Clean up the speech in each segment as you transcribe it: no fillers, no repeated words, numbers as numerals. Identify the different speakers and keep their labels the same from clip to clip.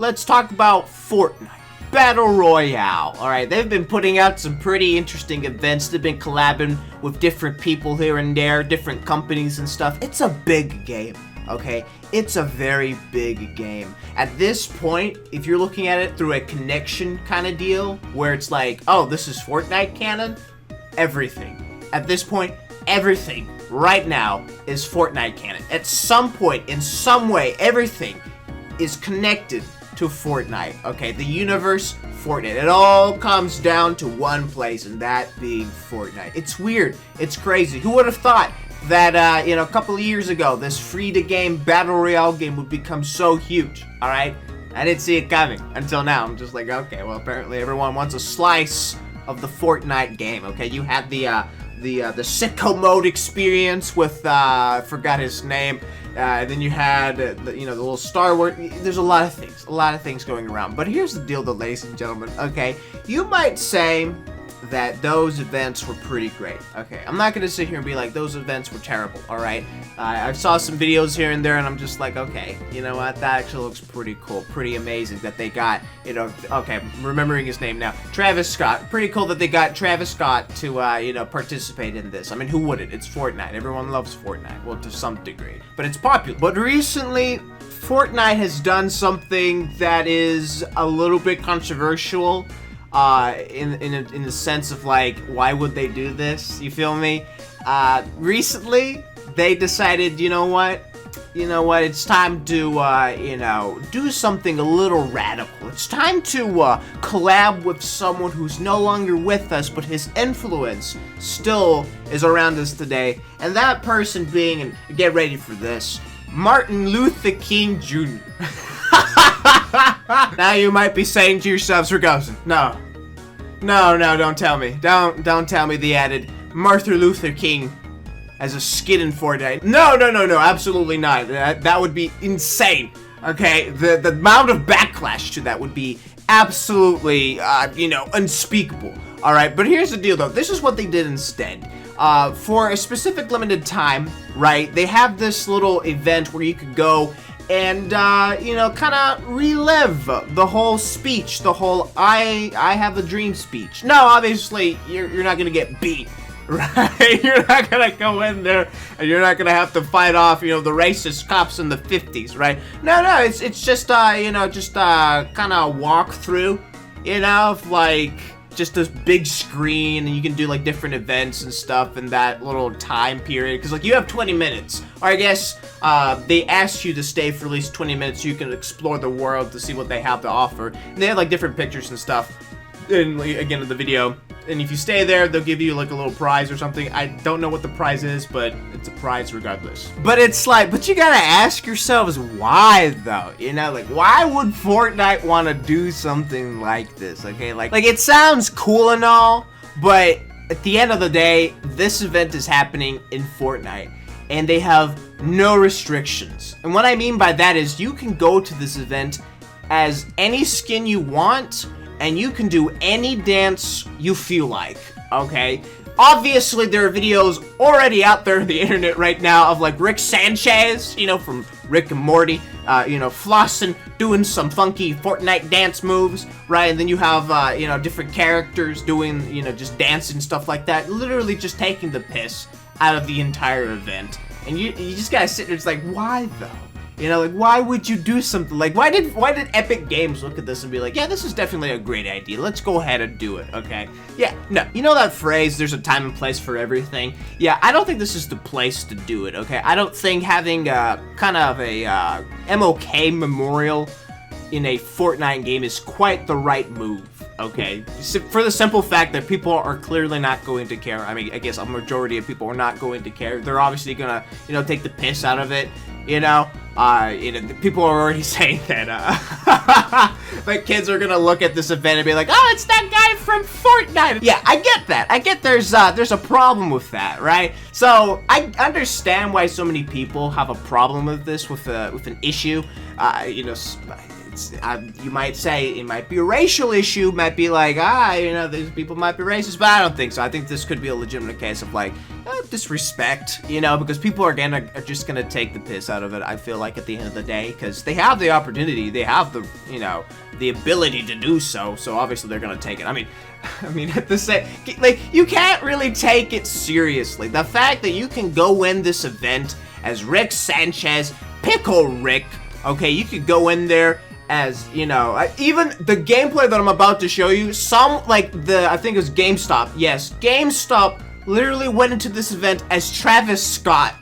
Speaker 1: let's talk about Fortnite. Battle Royale. Alright, they've been putting out some pretty interesting events. They've been collabing with different people here and there, different companies and stuff. It's a big game, okay? It's a very big game. At this point, if you're looking at it through a connection kind of deal, where it's like, oh, this is Fortnite canon, everything. At this point, everything right now is Fortnite canon. At some point, in some way, everything is connected to Fortnite, okay? The universe, Fortnite. It all comes down to one place, and that being Fortnite. It's weird. It's crazy. Who would have thought that, a couple of years ago, this free-to-game Battle Royale game would become so huge, alright? I didn't see it coming until now. I'm just like, okay, well, apparently everyone wants a slice of the Fortnite game, okay? You had the sicko mode experience with, I forgot his name. Then you had, the little Star Wars. There's a lot of things going around. But here's the deal, though, ladies and gentlemen, okay? You might say that those events were pretty great, okay? I'm not gonna sit here and be like, those events were terrible, alright? I saw some videos here and there, and I'm just like, okay, you know what? That actually looks pretty cool, pretty amazing that they got, okay, I'm remembering his name now. Travis Scott. Pretty cool that they got Travis Scott to, participate in this. I mean, who wouldn't? It's Fortnite. Everyone loves Fortnite, well, to some degree. But it's popular. But recently, Fortnite has done something that is a little bit controversial. In the sense of like, why would they do this? You feel me? Recently, they decided, you know what? It's time to, do something a little radical. It's time to collab with someone who's no longer with us, but his influence still is around us today. And that person being, and get ready for this, Martin Luther King Jr. Now you might be saying to yourselves, Rigozen, no, don't tell me. Don't tell me they added Martin Luther King as a skin in Fortnite. No, absolutely not. That would be insane, okay? The amount of backlash to that would be absolutely, unspeakable, alright? But here's the deal, though. This is what they did instead. For a specific limited time, right, they have this little event where you could go and, kind of relive the whole speech, the whole I have a dream speech. No, obviously, you're not gonna get beat, right? You're not gonna go in there and you're not gonna have to fight off, the racist cops in the 50s, right? No, it's just, kind of walk through, like, just this big screen, and you can do like different events and stuff in that little time period, because like you have 20 minutes, or I guess they asked you to stay for at least 20 minutes so you can explore the world to see what they have to offer. And they have like different pictures and stuff in, like, again, in the video, and if you stay there, they'll give you like a little prize or something. I don't know what the prize is, but it's a prize regardless. But it's like, but you gotta ask yourselves why though, like why would Fortnite want to do something like this, okay? Like it sounds cool and all, but at the end of the day, this event is happening in Fortnite, and they have no restrictions. And what I mean by that is you can go to this event as any skin you want, and you can do any dance you feel like, okay? Obviously, there are videos already out there on the internet right now of like Rick Sanchez, from Rick and Morty, flossing, doing some funky Fortnite dance moves, right? And then you have, different characters doing, just dancing, stuff like that. Literally just taking the piss out of the entire event. And you just gotta sit there, it's like, why though? Like, why would you do something like, why did Epic Games look at this and be like, yeah, this is definitely a great idea, let's go ahead and do it, okay? Yeah, no, you know that phrase, there's a time and place for everything? Yeah, I don't think this is the place to do it, okay? I don't think having kind of a MLK memorial in a Fortnite game is quite the right move, okay? For the simple fact that people are clearly not going to care. I mean, I guess a majority of people are not going to care. They're obviously gonna, take the piss out of it, people are already saying that, like, kids are gonna look at this event and be like, oh, it's that guy from Fortnite. Yeah, I get that. I get there's a problem with that, right? So, I understand why so many people have a problem with this, with an issue, you might say it might be a racial issue, might be like, these people might be racist, but I don't think so. I think this could be a legitimate case of like disrespect, because people are just gonna take the piss out of it. I feel like at the end of the day, because they have the opportunity, they have the the ability to do so. So obviously they're gonna take it. I mean, at the same, like, you can't really take it seriously. The fact that you can go in this event as Rick Sanchez, Pickle Rick, okay, you could go in there as, even the gameplay that I'm about to show you, I think it was GameStop, yes, GameStop literally went into this event as Travis Scott.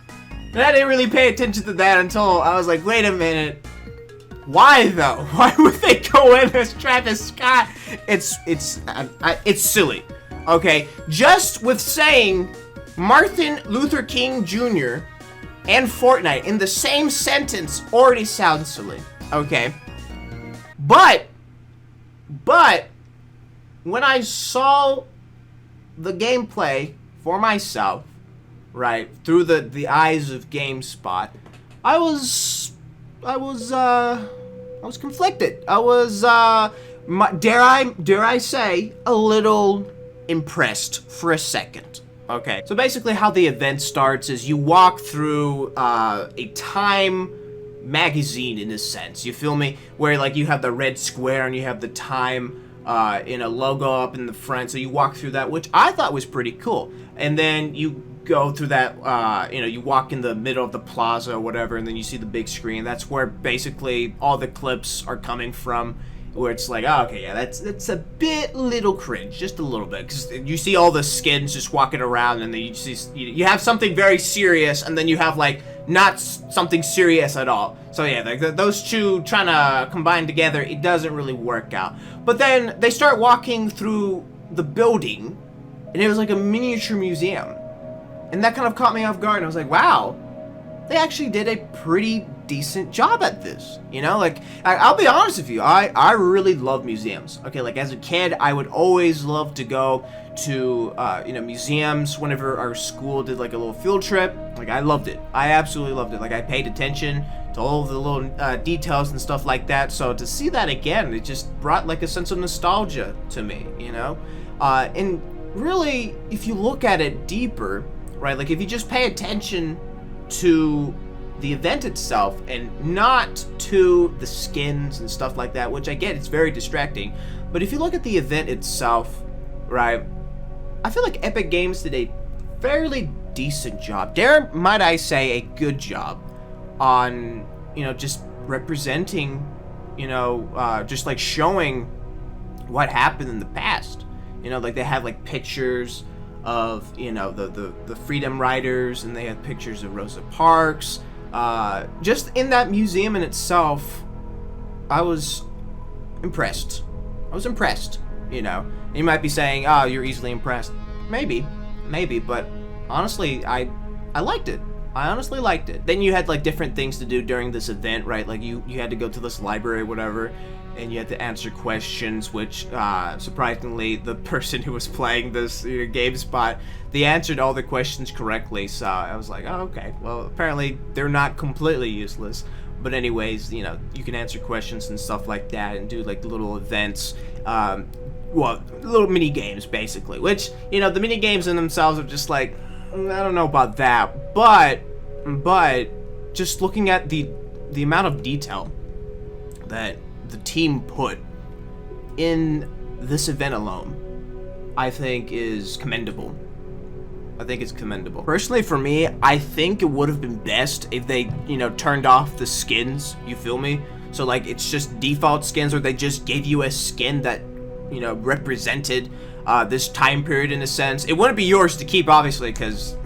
Speaker 1: And I didn't really pay attention to that until I was like, wait a minute. Why though? Why would they go in as Travis Scott? It's silly. Okay, just with saying Martin Luther King Jr. and Fortnite in the same sentence already sounds silly. Okay, but when I saw the gameplay for myself, right, through the eyes of GameSpot, I was conflicted. I was, dare I say, a little impressed for a second. Okay, so basically how the event starts is you walk through a Time magazine, in a sense, you feel me? Where like you have the red square and you have the Time in a logo up in the front, so you walk through that, which I thought was pretty cool. And then you go through that, you walk in the middle of the plaza or whatever, and then you see the big screen. That's where basically all the clips are coming from, where it's like, oh, okay, yeah, that's a little cringe, just a little bit, because you see all the skins just walking around, and then you have something very serious, and then you have like not something serious at all. So yeah, like those two trying to combine together, it doesn't really work out. But then they start walking through the building, and it was like a miniature museum. And that kind of caught me off guard, and I was like, wow, they actually did a pretty decent job at this. Like, I'll be honest with you, I really love museums. Okay, like as a kid, I would always love to go to, museums whenever our school did like a little field trip. Like, I loved it. I absolutely loved it. Like, I paid attention to all of the little details and stuff like that. So to see that again, it just brought like a sense of nostalgia to me, and really, if you look at it deeper, right, like if you just pay attention to the event itself and not to the skins and stuff like that, which I get, it's very distracting, but if you look at the event itself, right, I feel like Epic Games did a fairly decent job, dare might I say a good job, on, just representing, just like showing what happened in the past. Like they have like pictures of, the Freedom Riders, and they have pictures of Rosa Parks. Just in that museum in itself, I was impressed. You might be saying, oh, you're easily impressed. Maybe, but honestly, I liked it. I honestly liked it. Then you had like different things to do during this event, right? Like you had to go to this library or whatever, and you had to answer questions, which surprisingly, the person who was playing this GameSpot, they answered all the questions correctly. So I was like, oh, okay. Well, apparently they're not completely useless. But anyways, you can answer questions and stuff like that, and do like little events. Little mini games basically. Which the mini games in themselves are just like, I don't know about that, but just looking at the amount of detail that the team put in this event alone, I think is commendable. Personally, for me, I think it would have been best if they, turned off the skins, you feel me? So like it's just default skins, or they just gave you a skin that, represented this time period in a sense. It wouldn't be yours to keep, obviously, because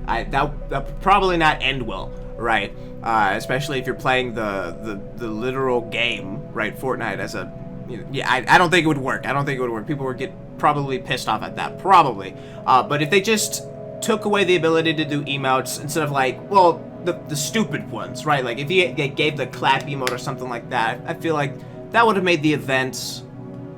Speaker 1: that would probably not end well, right? Especially if you're playing the literal game, right? Fortnite as a, I don't think it would work. People would get probably pissed off at that, probably. But if they just took away the ability to do emotes instead of like, well, the stupid ones, right? Like if you gave the clap emote or something like that, I feel like that would have made the events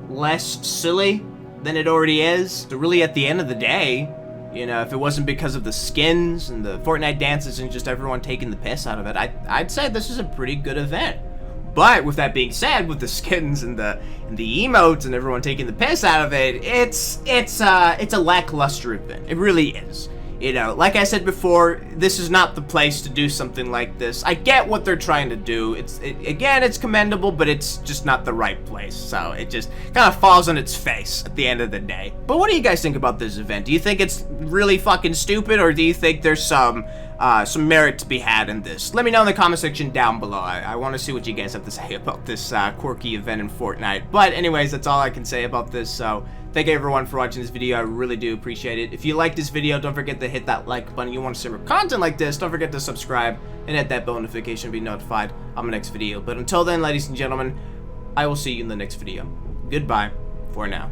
Speaker 1: less silly than it already is. So really, at the end of the day, if it wasn't because of the skins and the Fortnite dances and just everyone taking the piss out of it, I'd say this is a pretty good event. But with that being said, with the skins and the emotes and everyone taking the piss out of it, it's a lackluster event. It really is. You know, like I said before, this is not the place to do something like this. I get what they're trying to do. Again, it's commendable, but it's just not the right place. So it just kind of falls on its face at the end of the day. But what do you guys think about this event? Do you think it's really fucking stupid, or do you think there's some merit to be had in this? Let me know in the comment section down below. I want to see what you guys have to say about this quirky event in Fortnite. But anyways, that's all I can say about this. So thank you everyone for watching this video. I really do appreciate it. If you like this video, don't forget to hit that like button. You want to see more content like this, don't forget to subscribe and hit that bell notification to be notified on my next video. But until then, ladies and gentlemen, I will see you in the next video. Goodbye for now.